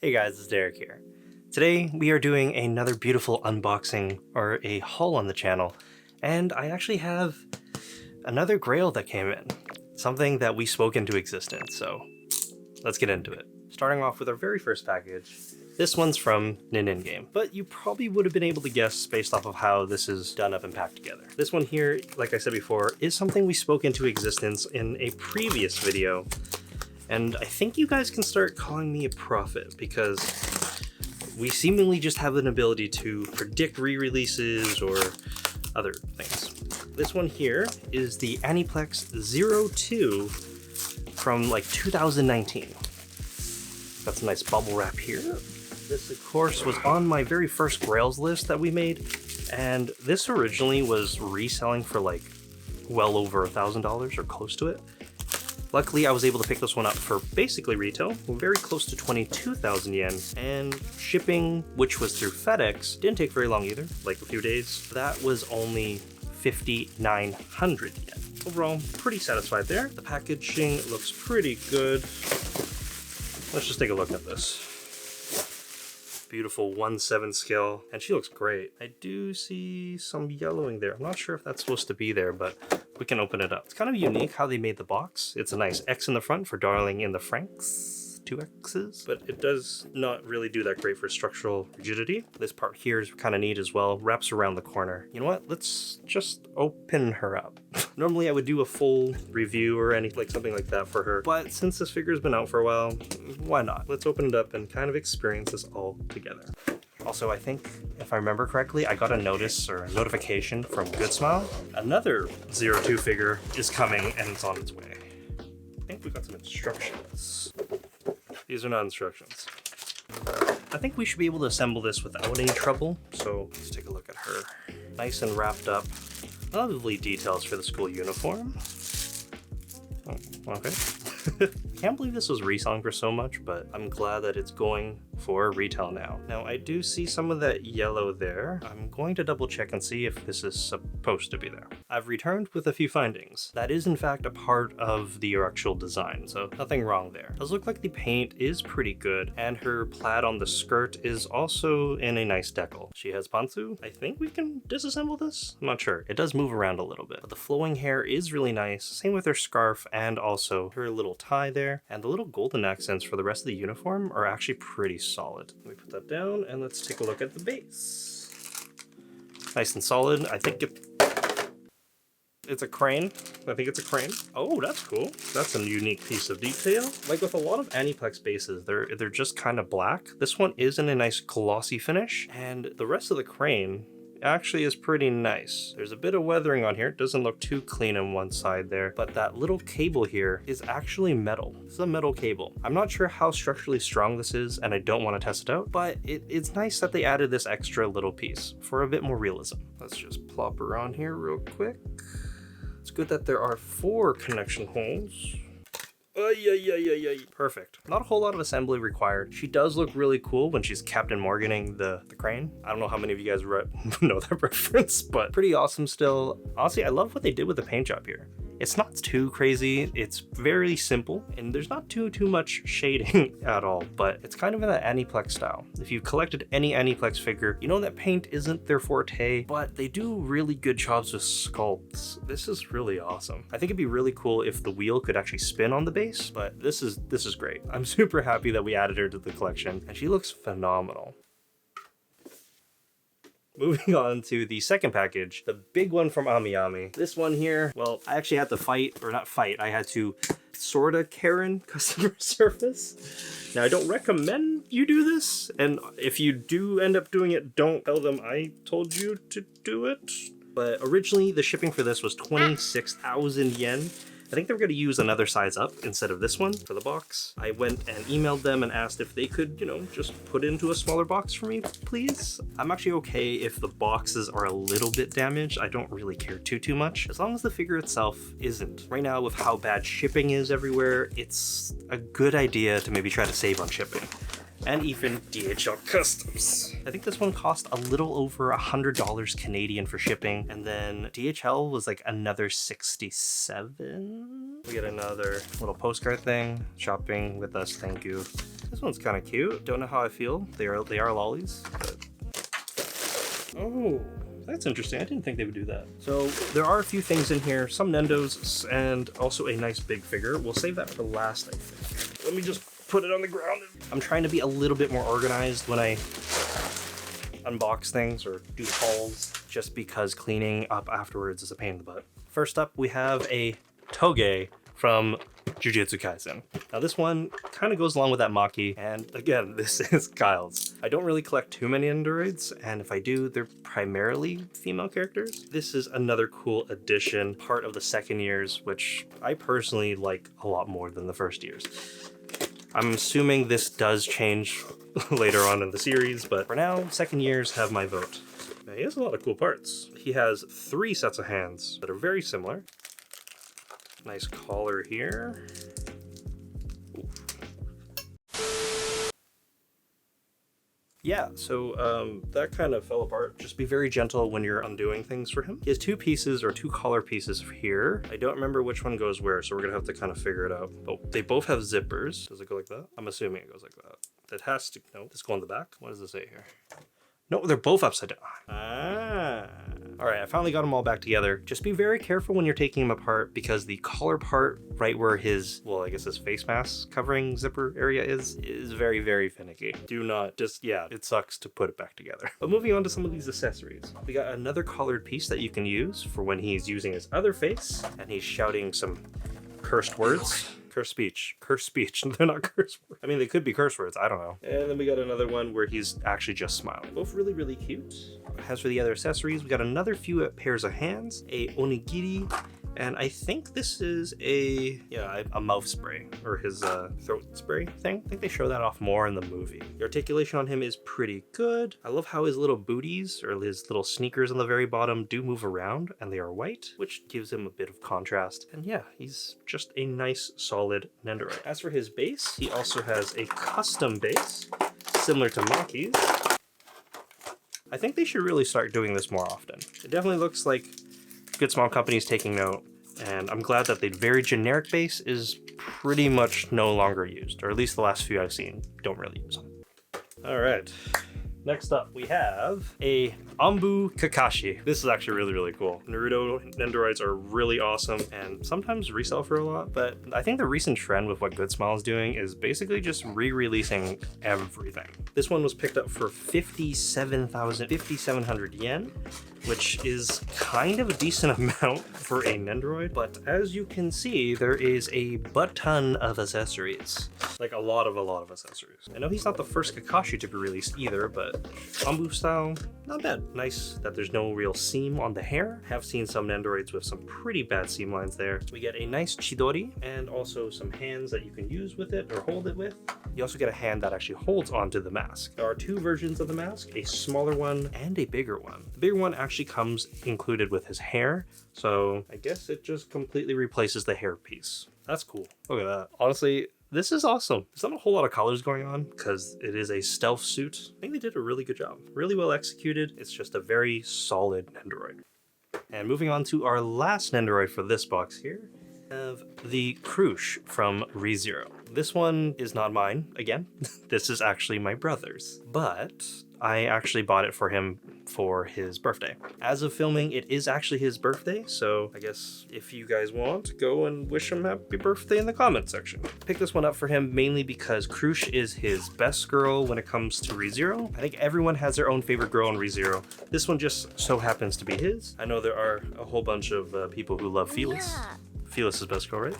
Hey guys, it's Derick here. Today we are doing another beautiful unboxing, or a haul on the channel, and I actually have another grail that came in. Something that we spoke into existence, so let's get into it. Starting off with our very first package. This one's from Game, but you probably would have been able to guess based off of how this is done up and packed together. This one here, like I said before, is something we spoke into existence in a previous video. And I think you guys can start calling me a prophet because we seemingly just have an ability to predict re-releases or other things. This one here is the Aniplex 02 from like 2019. Got some nice bubble wrap here. This, of course, was on my very first Grails list that we made, and this originally was reselling for like well over $1,000 or close to it. Luckily, I was able to pick this one up for basically retail, very close to 22,000 yen, and shipping, which was through FedEx, didn't take very long either, like a few days. That was only 5,900 yen. Overall, pretty satisfied there. The packaging looks pretty good. Let's just take a look at this. Beautiful 1/7 scale, and she looks great. I do see some yellowing there. I'm not sure if that's supposed to be there, but we can open it up. It's kind of unique how they made the box. It's a nice X in the front for darling in the francs. 2 X's, but it does not really do that great for structural rigidity. This part here is kind of neat as well. Wraps around the corner. You know what? Let's just open her up. Normally I would do a full review or something like that for her, but since this figure's been out for a while, why not? Let's open it up and kind of experience this all together. Also, I think, if I remember correctly, I got a notice or a notification from Good Smile. Another 02 figure is coming and it's on its way. I think we got some instructions. These are not instructions. I think we should be able to assemble this without any trouble, so let's take a look at her. Nice and wrapped up. Lovely details for the school uniform. Oh, okay. I can't believe this was reselling for so much, but I'm glad that it's going for retail now. Now, I do see some of that yellow there. I'm going to double check and see if this is supposed to be there. I've returned with a few findings. That is in fact a part of the actual design, so nothing wrong there. It does look like the paint is pretty good, and her plaid on the skirt is also in a nice decal. She has pantsu. I think we can disassemble this? I'm not sure. It does move around a little bit, but the flowing hair is really nice. Same with her scarf and also her little tie there. And the little golden accents for the rest of the uniform are actually pretty solid. Let me put that down and let's take a look at the base. Nice and solid. I think it's a crane. I think it's a crane. Oh, that's cool. That's a unique piece of detail. Like with a lot of Aniplex bases, they're just kind of black. This one is in a nice glossy finish, and the rest of the crane actually is pretty nice. There's a bit of weathering on here. It doesn't look too clean on one side there, but that little cable here is actually metal. It's a metal cable. I'm not sure how structurally strong this is, and I don't want to test it out, but it's nice that they added this extra little piece for a bit more realism. Let's just plop her on here real quick. It's good that there are 4 connection holes. Perfect. Not a whole lot of assembly required. She does look really cool when she's Captain Morganing the crane. I don't know how many of you guys know that reference, but pretty awesome still. Honestly, I love what they did with the paint job here. It's not too crazy. It's very simple, and there's not too much shading at all, but it's kind of in that Aniplex style. If you've collected any Aniplex figure, you know that paint isn't their forte, but they do really good jobs with sculpts. This is really awesome. I think it'd be really cool if the wheel could actually spin on the base, but this is great. I'm super happy that we added her to the collection, and she looks phenomenal. Moving on to the second package, the big one from Amiami. This one here, well, I actually had to I had to sorta Karen customer service. Now, I don't recommend you do this, and if you do end up doing it, don't tell them I told you to do it. But originally, the shipping for this was 26,000 yen. I think they were going to use another size up instead of this one for the box. I went and emailed them and asked if they could, just put into a smaller box for me, please. I'm actually okay if the boxes are a little bit damaged. I don't really care too much, as long as the figure itself isn't. Right now, with how bad shipping is everywhere, it's a good idea to maybe try to save on shipping. And even DHL customs. I think this one cost a little over $100 Canadian for shipping, and then DHL was like another 67. We get another little postcard thing. Shopping with us, thank you. This one's kind of cute. Don't know how I feel. They are lollies, but... Oh, that's interesting. I didn't think they would do that. So there are a few things in here, some Nendos, and also a nice big figure. We'll save that for last, I think. Let me just put it on the ground. I'm trying to be a little bit more organized when I unbox things or do hauls, just because cleaning up afterwards is a pain in the butt. First up, we have a Toge from Jujutsu Kaisen. Now this one kind of goes along with that Maki, and again, this is Kyle's. I don't really collect too many androids, and if I do, they're primarily female characters. This is another cool addition, part of the second years, which I personally like a lot more than the first years. I'm assuming this does change later on in the series, but for now, second years have my vote. Now, he has a lot of cool parts. He has 3 sets of hands that are very similar. Nice collar here. Yeah, so that kind of fell apart. Just be very gentle when you're undoing things for him. He has 2 pieces or 2 collar pieces here. I don't remember which one goes where, so we're gonna have to kind of figure it out. But they both have zippers. Does it go like that? I'm assuming it goes like that. It has to, no, does it go on the back? What does it say here? No, they're both upside down. Ah. All right, I finally got them all back together. Just be very careful when you're taking them apart because the collar part right where his, well, I guess his face mask covering zipper area is very, very finicky. Do not just, yeah, it sucks to put it back together. But moving on to some of these accessories. We got another collared piece that you can use for when he's using his other face and he's shouting some cursed words. Curse speech. Curse speech. They're not curse words. I mean, they could be curse words. I don't know. And then we got another one where he's actually just smiling. Both really, really cute. As for the other accessories, we got another few pairs of hands, a onigiri, and I think this is a mouth spray, or his throat spray thing. I think they show that off more in the movie. The articulation on him is pretty good. I love how his little booties, or his little sneakers on the very bottom, do move around, and they are white, which gives him a bit of contrast. And yeah, he's just a nice, solid Nendoroid. As for his base, he also has a custom base, similar to Maki's. I think they should really start doing this more often. It definitely looks like good small companies taking note, and I'm glad that the very generic base is pretty much no longer used, or at least the last few I've seen don't really use them. All right, next up we have a Anbu Kakashi. This is actually really, really cool. Naruto Nendoroids are really awesome and sometimes resell for a lot, but I think the recent trend with what Good Smile is doing is basically just re-releasing everything. This one was picked up for 5,700 yen, which is kind of a decent amount for a Nendoroid, but as you can see, there is a butt ton of accessories. Like a lot of accessories. I know he's not the first Kakashi to be released either, but Anbu style, not bad. Nice that there's no real seam on the hair. Have seen some Nendoroids with some pretty bad seam lines there. We get a nice Chidori and also some hands that you can use with it or hold it with. You also get a hand that actually holds onto the mask. There are 2 versions of the mask, a smaller one and a bigger one. The bigger one actually comes included with his hair, so I guess it just completely replaces the hair piece. That's cool. Look at that. Honestly, this is awesome. There's not a whole lot of colors going on because it is a stealth suit. I think they did a really good job. Really well executed. It's just a very solid Nendoroid. And moving on to our last Nendoroid for this box here, we have the Crush from ReZero. This one is not mine, again. This is actually my brother's, but I actually bought it for him for his birthday. As of filming, it is actually his birthday, so I guess if you guys want, go and wish him happy birthday in the comment section. Pick this one up for him mainly because Crush is his best girl when it comes to ReZero. I think everyone has their own favorite girl in ReZero. This one just so happens to be his. I know there are a whole bunch of people who love Felis. Felis is best girl, right?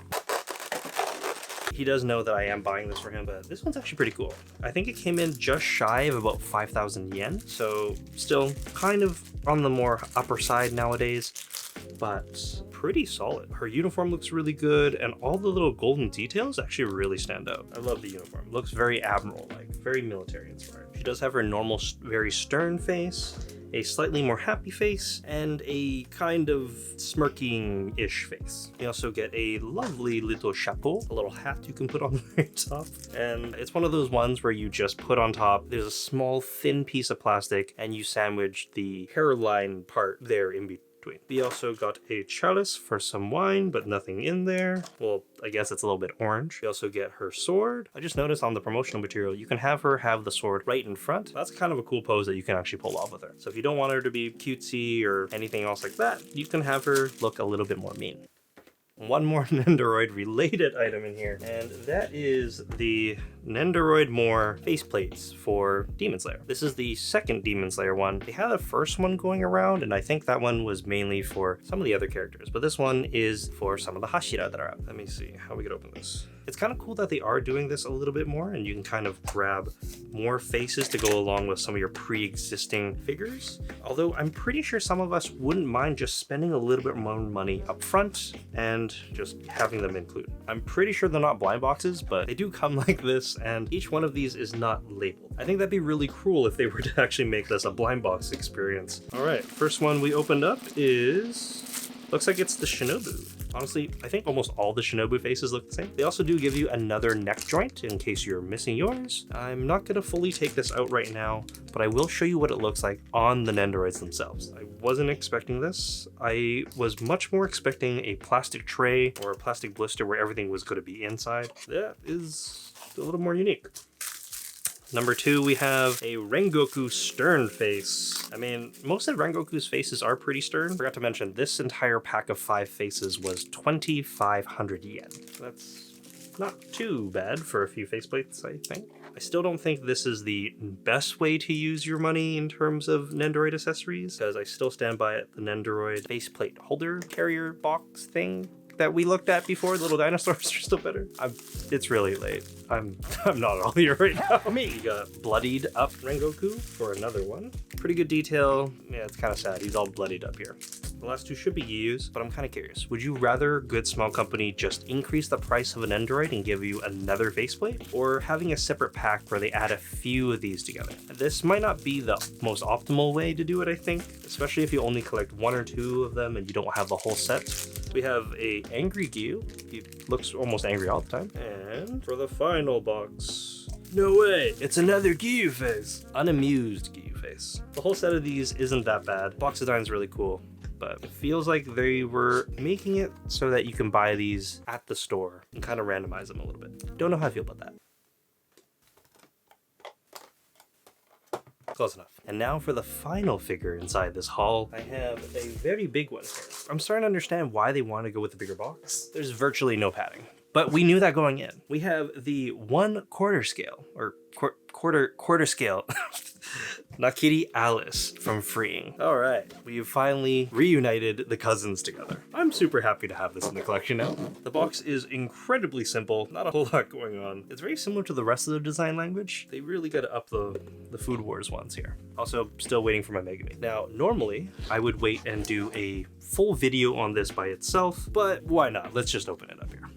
He does know that I am buying this for him, but this one's actually pretty cool. I think it came in just shy of about 5,000 yen, so still kind of on the more upper side nowadays, but pretty solid. Her uniform looks really good, and all the little golden details actually really stand out. I love the uniform. It looks very admiral-like, very military inspired. She does have her normal, very stern face, a slightly more happy face, and a kind of smirking-ish face. You also get a lovely little chapeau, a little hat you can put on the very top. And it's one of those ones where you just put on top, there's a small thin piece of plastic, and you sandwich the hairline part there in between between. We also got a chalice for some wine, but nothing in there. Well, I guess it's a little bit orange. We also get her sword. I just noticed on the promotional material, you can have her have the sword right in front. That's kind of a cool pose that you can actually pull off with her. So if you don't want her to be cutesy or anything else like that, you can have her look a little bit more mean. One more Nendoroid related item in here, and that is the Nendoroid More faceplates for Demon Slayer. This is the second Demon Slayer one. They had a first one going around, and I think that one was mainly for some of the other characters, but this one is for some of the Hashira that are up. Let me see how we could open this. It's kind of cool that they are doing this a little bit more, and you can kind of grab more faces to go along with some of your pre-existing figures. Although I'm pretty sure some of us wouldn't mind just spending a little bit more money up front and just having them included. I'm pretty sure they're not blind boxes, but they do come like this, and each one of these is not labeled. I think that'd be really cool if they were to actually make this a blind box experience. All right, first one we opened up is, looks like it's the Shinobu. Honestly, I think almost all the Shinobu faces look the same. They also do give you another neck joint in case you're missing yours. I'm not gonna fully take this out right now, but I will show you what it looks like on the Nendoroids themselves. I wasn't expecting this. I was much more expecting a plastic tray or a plastic blister where everything was gonna be inside. That is a little more unique. Number two, we have a Rengoku stern face. I mean, most of Rengoku's faces are pretty stern. Forgot to mention, this entire pack of 5 faces was 2,500 yen. That's not too bad for a few faceplates, I think. I still don't think this is the best way to use your money in terms of Nendoroid accessories, because I still stand by it, the Nendoroid faceplate holder carrier box thing that we looked at before, the little dinosaurs are still better. It's really late. I'm not all here right now. We got bloodied up Rengoku for another one. Pretty good detail. Yeah, it's kind of sad. He's all bloodied up here. The last two should be Gyus, but I'm kind of curious. Would you rather Good Small Company just increase the price of an Nendoroid and give you another faceplate, or having a separate pack where they add a few of these together? This might not be the most optimal way to do it, I think, especially if you only collect 1 or 2 of them and you don't have the whole set. We have a angry Gyu. He looks almost angry all the time. And for the final box, no way, it's another Gyu face. Unamused Gyu face. The whole set of these isn't that bad. Box design is really cool, but it feels like they were making it so that you can buy these at the store and kind of randomize them a little bit. Don't know how I feel about that. Close enough. And now for the final figure inside this haul, I have a very big one here. I'm starting to understand why they want to go with the bigger box. There's virtually no padding, but we knew that going in. We have the 1/4 scale, or quarter scale, Nakiri Alice from Freeing. All right, we've finally reunited the cousins together. I'm super happy to have this in the collection now. The box is incredibly simple, not a whole lot going on. It's very similar to the rest of the design language. They really got to up the Food Wars ones here. Also, still waiting for my Megami. Now, normally, I would wait and do a full video on this by itself, but why not? Let's just open it up here.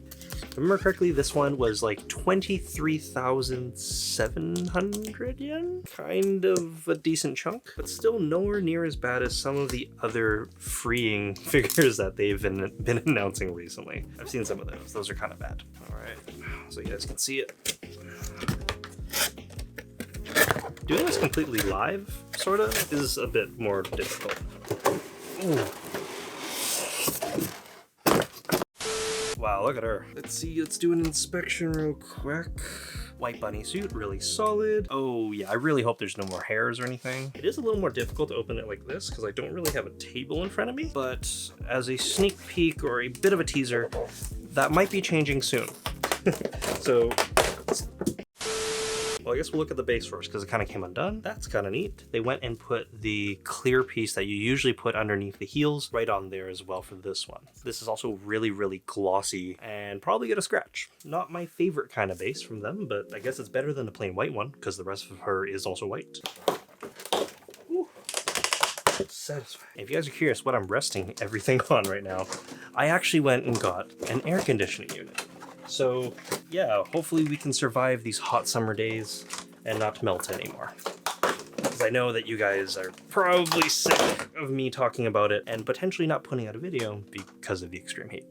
If I remember correctly, this one was like 23,700 yen? Kind of a decent chunk, but still nowhere near as bad as some of the other Freeing figures that they've been announcing recently. I've seen some of those. Those are kind of bad. All right, so you guys can see it. Doing this completely live, sort of, is a bit more difficult. Ooh. Wow, look at her. Let's do an inspection real quick. White bunny suit, really solid. Oh yeah, I really hope there's no more hairs or anything. It is a little more difficult to open it like this because I don't really have a table in front of me, but as a sneak peek or a bit of a teaser, that might be changing soon. So, well, I guess we'll look at the base first because it kind of came undone. That's kind of neat. They went and put the clear piece that you usually put underneath the heels right on there as well for this one. This is also really, really glossy and probably gonna scratch. Not my favorite kind of base from them, but I guess it's better than the plain white one because the rest of her is also white. Ooh. Satisfying. If you guys are curious what I'm resting everything on right now, I actually went and got an air conditioning unit. So yeah, hopefully we can survive these hot summer days and not melt anymore. Because I know that you guys are probably sick of me talking about it and potentially not putting out a video because of the extreme heat.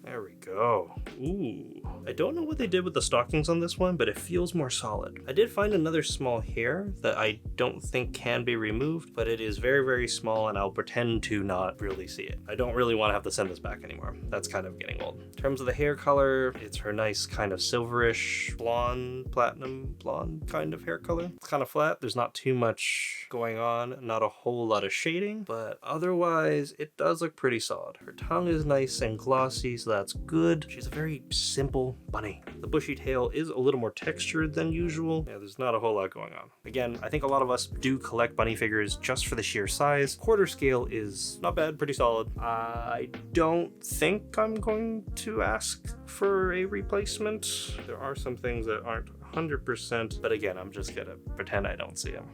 There we go. Ooh. I don't know what they did with the stockings on this one, but it feels more solid. I did find another small hair that I don't think can be removed, but it is very, very small, and I'll pretend to not really see it. I don't really want to have to send this back anymore. That's kind of getting old. In terms of the hair color, it's her nice kind of silverish blonde, platinum blonde kind of hair color. It's kind of flat. There's not too much going on, not a whole lot of shading, but otherwise it does look pretty solid. Her tongue is nice and glossy, so that's good. She's a very simple bunny. The bushy tail is a little more textured than usual. Yeah, there's not a whole lot going on. Again, I think a lot of us do collect bunny figures just for the sheer size. Quarter scale is not bad, pretty solid. I don't think I'm going to ask for a replacement. There are some things that aren't 100%, but again, I'm just gonna pretend I don't see them.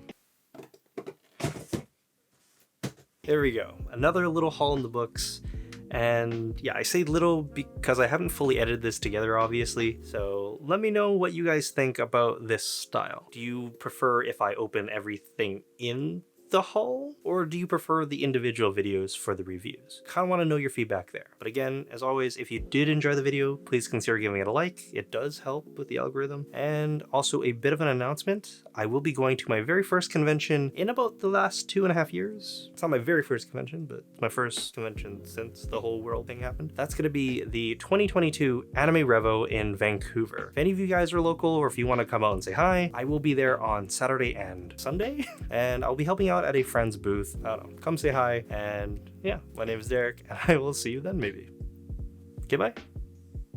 There we go. Another little haul in the books. And yeah, I say little because I haven't fully edited this together, obviously. So let me know what you guys think about this style. Do you prefer if I open everything in the haul, or do you prefer the individual videos for the reviews? Kind of want to know your feedback there. But again, as always, if you did enjoy the video, please consider giving it a like. It does help with the algorithm. And also a bit of an announcement. I will be going to my very first convention in about the last 2.5 years. It's not my very first convention, but it's my first convention since the whole world thing happened. That's going to be the 2022 Anime Revo in Vancouver. If any of you guys are local, or if you want to come out and say hi, I will be there on Saturday and Sunday. And I'll be helping out at a friend's booth. I don't know, come say hi. And yeah, my name is Derick, and I will see you then maybe. Okay, bye.